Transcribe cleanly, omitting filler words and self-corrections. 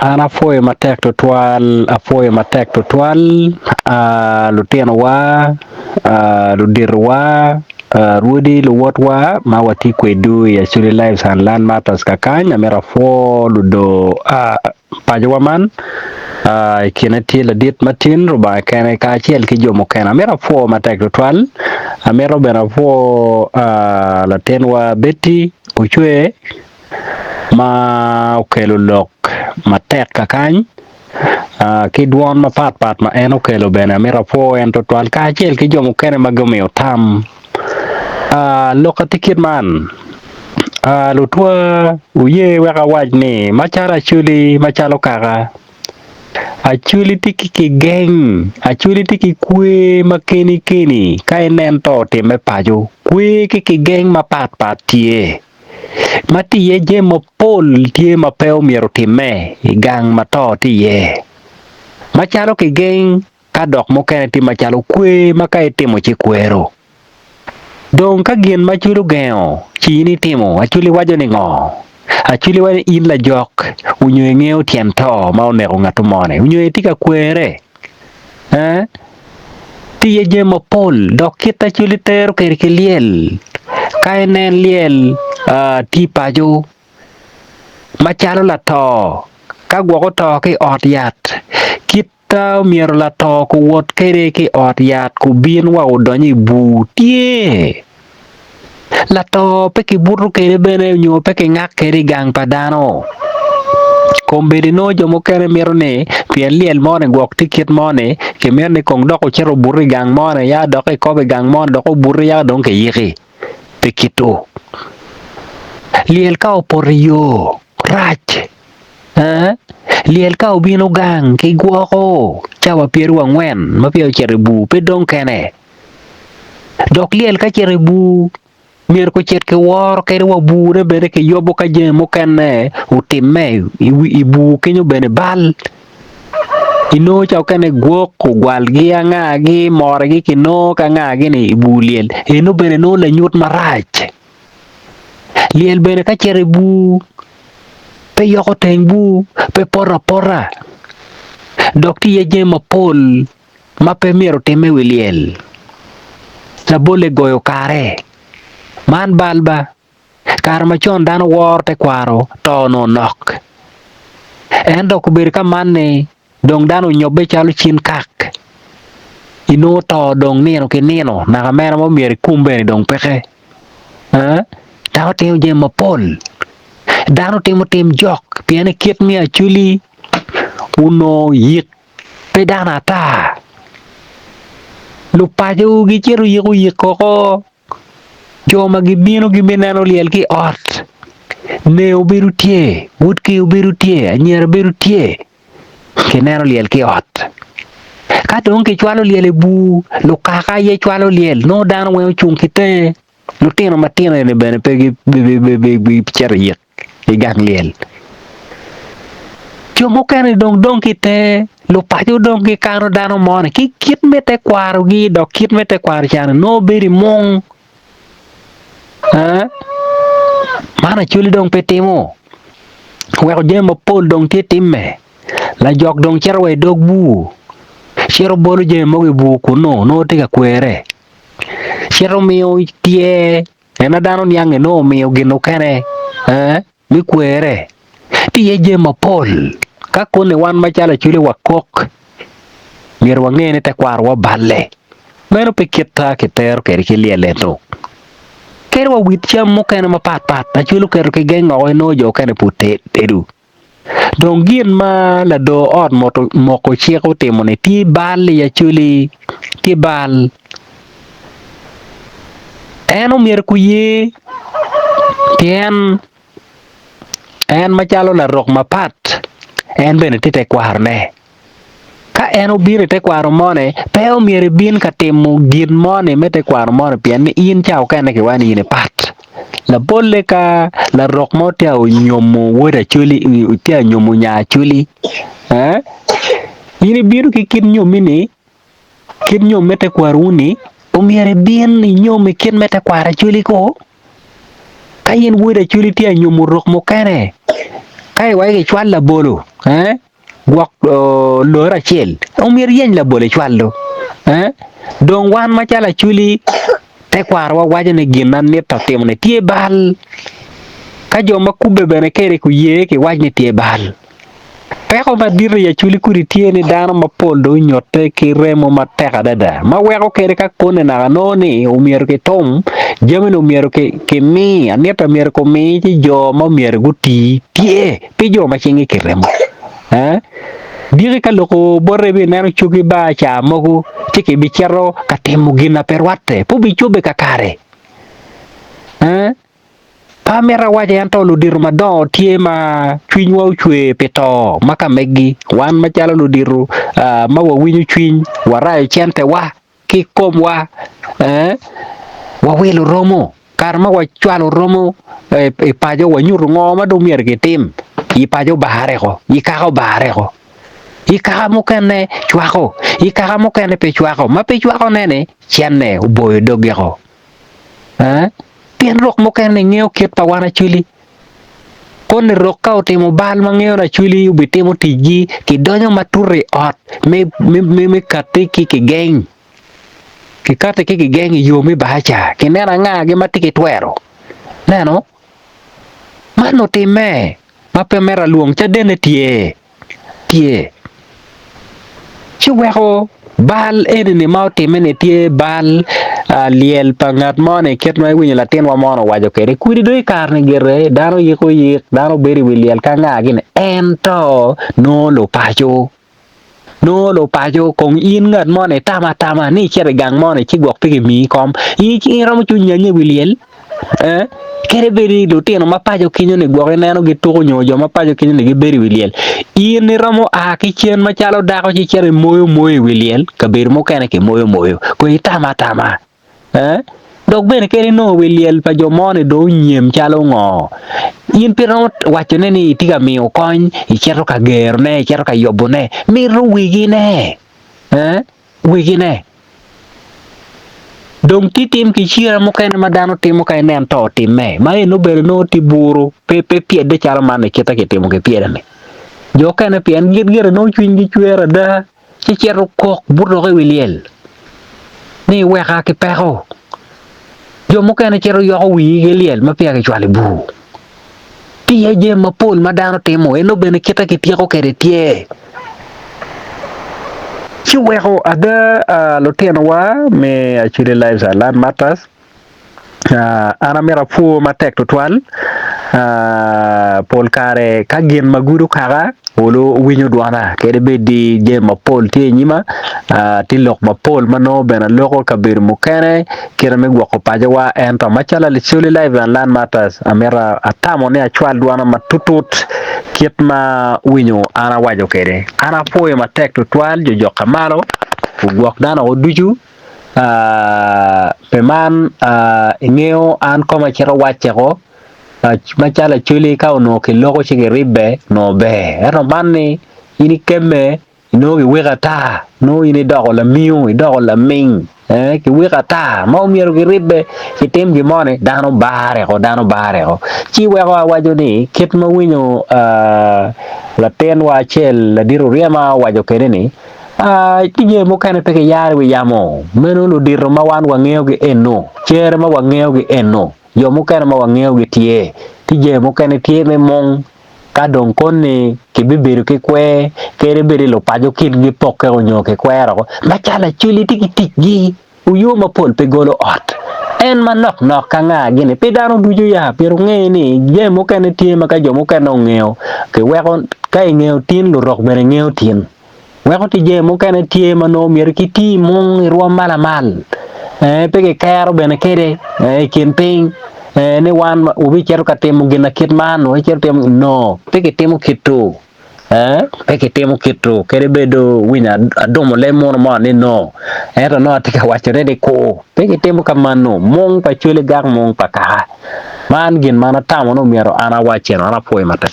An afoyo matek to twal lutino wa ludirwa Rudy luwotwa ma wati kwedu ya Chuli Lives and Land Matters kakany amera fo ludo pajo man kinati la dit matin ruba kene ka chiel ki jomo kena amera fo matek to twal amera bena fo la tenwa Betty uchwe ma okelo lok matek kakany kidwon ma pat ma en okelo bene amera fo en to twal ka chiel ki jomo kene magomeo tam lokati kid man lutwa uye weka wajni machara chuli machalo kaka achuli tiki ki geng achuli tiki kwe makeni ka inen to time pajo kwe ki geng ma pat tie matiye je mopol tie mapeo miero time igang mato tiye machalo ki geng ka dok mokene ti machalo kwe maka itimo chikwero dong ka gien machulo geo chini timo achuli wajo ni ngo achuli wajo in la jok unyo ngeo tien to ma onego ng'ato mone unyo tika kwere tiye je mopol dok kita chuli tero kerke liel kainen liel ti pajo machalo la to ka gwoko to ki ot yat kita miero la to ku wot kere ki ot yat ku bien wa udonyi bu tie la to pe ki burru kere bene nyo pe ki ngak kere gang padano kombedi no jomo kere miero ne pien liel mone gwok tikit mone ke miero ne kong doko chero burri gang mone ya doko kobe gang mone doko burri ya donke yiki pe kito liel ka opori yo rach liel ka obino gang ki gwoko chawa pieru angwen ma pio cherebu pe dong kene dok liel ka cherebu mier ko chet ke wor ke wa bure bere ke yobo ka je mo kene utime ibu kenyo bene bal ino chaw kene gwok ko gwal gi anga gi mor gi kino ka nga gi ni ibu liel ino bene no la nyut marach liel bene ka cherebu pe yoko tengbu pe pora dok ti ye mapol ma pe miero time wiliel la bole goyo kare man balba kar machon dano wor te kwaro to no nok en dok bir ka manne dong dano nyobe chalo chin kak ino to dong nino ki nino na kamera mo mieri kumbe ni dong peke dano teo je mapol dano tim jok piene kit mi achuli uno yik pe dana ta lupajo gi chero yik koko joma gibino gimineno liel ki ot ne obiru tie wut ki obiru tie anyier biru tie kineno liel ki ot ka dong ki chwalo liel e bu lukaka ye chwalo liel no dano we ochung kite lutino matino ne bene pe gi chero yik igang liel jomo kene dong kite lupajo dong ki kano dano mone ki kit mete kwaro gi dok kit mete kwaro chane no beri mong mana chuli dong petimo weko jema pol dong tie timme la jok dong chero we dog bu chero bolo jema we bu kuno no tika kwere chero miyo tie ena dano nyange no miyo gino kene mi kwere tiye jema pol kakone wan machala chuli wakok mier wangene te kwar wa balle meno pe kita kitero keri kiliele to kero wa wit cham mo kene ma pat na chulu kero ke gengo no jo kene pute tedu dong gien ma la do ot moko chieko timo ne ti bal ya chuli ti bal eno mier ku ye tien en machalo la rok mapat en bene tite kwar ne ka en obire te kwaro mone pe omiere bin ka timo gin mone mete kwaro mone pien ni in chao kene ki wani ine pat la bolle ka la rok mo te o nyomo woda chuli te nyomo nya chuli ini biru ki kin nyomini kin nyom mete kwaruni omiere bin nyomi kin mete kwara chuli ko kayen woda chuli te nyomo rok mo kene kai wai ke chwal la bolo gwak lora chel umir yen la bolo chwallo don wan ma chala chuli te kwar wa wajane ginan ne tatim ne tie bal ka jo makube bene kere ku ye ke wajne tie bal peko ma dire ya chuli kuri tie ni dano mapol do nyote ki remo mateka dada ma weko kere ka kone na noni umir ke tom jamen umir ke mi aneta umir ko mi ti jo ma umir guti tie pi jo ma chingi ki remo dire ka loko borre bi nero chuki ba cha mogu tike bichero katemu gina perwate pu bichube kakare pamera waje yanto ludiru madon tie ma chwiny wa uchwe peto maka megi wan machalo ludiru ma wawinyu chwiny warayo chente wa kikom wa wawilo romo karma wachwalo romo ipajo wanyuru ngoma dumier gitim ipajo bahare ko ikako bahare ko ikaka mukene chwako ikaka mukene pe chwako ma pe chwako nene chenne uboyo doge ko pien rok mukene ngeo ket pa wana chuli kon rok ka otimo bal mangeo na chuli ubitimo tiji kidonyo mature ot me kate ki geng ki kate ki geng yo me bacha kinera nga ge matiki twero neno mano time ma pe mera luong cha dene tie chuweko bal enini mau timene tie bal liel pangat mone ket ma winyo latin wa mono wajo kere kuri doi karne gere dano yiko yik dano beri wiliel ka ngagin ento no lo pajo kong in ngat mone tama ni chere gang mone chigwok pigi mi kom iki romo chunya nye wiliel kere beri lutino mapajo kinyo ni gwok neno gituko nyojo mapajo kinyo ni giberi wiliel ini romo kichien machalo dako chichere moyo wiliel kabir mo kene ke moyo ko itama dok bene kere no wiliel pa jomone do nyiem chalo ngo in piro wacho ne ni tiga miyo kony ichero ka gerne ichero ka yobone miru wigine dong titim ki chira mo kene madano timo ka enen to time ma eno bere no tiburu pe piede chalo mane kita ke timo ke piede me jo kene pien gir no chwingi chwera da chichero kok burdo ke wiliel ni weka ke peko jo mo kene chero yo wi geliel ma pia ke chwale bu pia je mapol madano timo eno bene kita ke tieko kere tie chiweko ada loteno wa me actually lives are land matters ana mera fu matek to twal pol kare kagien maguru kara olo winyo duana kede be di je mapol tie nyima tilok mapol mano bena loko kabir mukene kira me gwako paja wa ento machala actually live and land matters amera atamo ne achwal duana matutut kitma winyo ana wajo kede ana poe matek to twal jo kamalo gwak dana oduju peman ingeo an koma chero wache ko machala chuli ka ono ke loko chige ribe no be ero manni ini kemme ino ki wega ta no ini dogo la miu dogo la ming ki wega ta ma umiero ki ribe ki tem gi mone dano bare ko chi wego wajo ni ket ma winyo la ten wa chel la diru riema wajo kene ni tije mo kane peke yare wi yamo meno lo dirro ma wan wangeo gi eno chere ma wangeo gi eno yo mo kane ma wangeo gi tie tije mo kane tie me mong ka don kone ke biberu ke kwe kere bere lo pajo kin gi poke onyo ke kwero ma chala chuli tiki gi uyo ma pol pe golo ot en ma nok ka nga gine pe dano dujo ya pero nge ni je mo kane tie ma ka jo mo kane ngeo ke weko ka ngeo tin lo rok bere ngeo tin weko tije mo kane tie mano mier kiti mong ruwa malamal pege kero bene kede kin ping ne wan ubi chero katemo gina kit man o chero temo no pege temo kitu pege temo kitu kede bedo winya adomo le mono ma ne no era no atika wachore de ko pege temo kamano mong pa chule gak mong pa ka man gin mana tamo no miero ana wacheno ana poe mata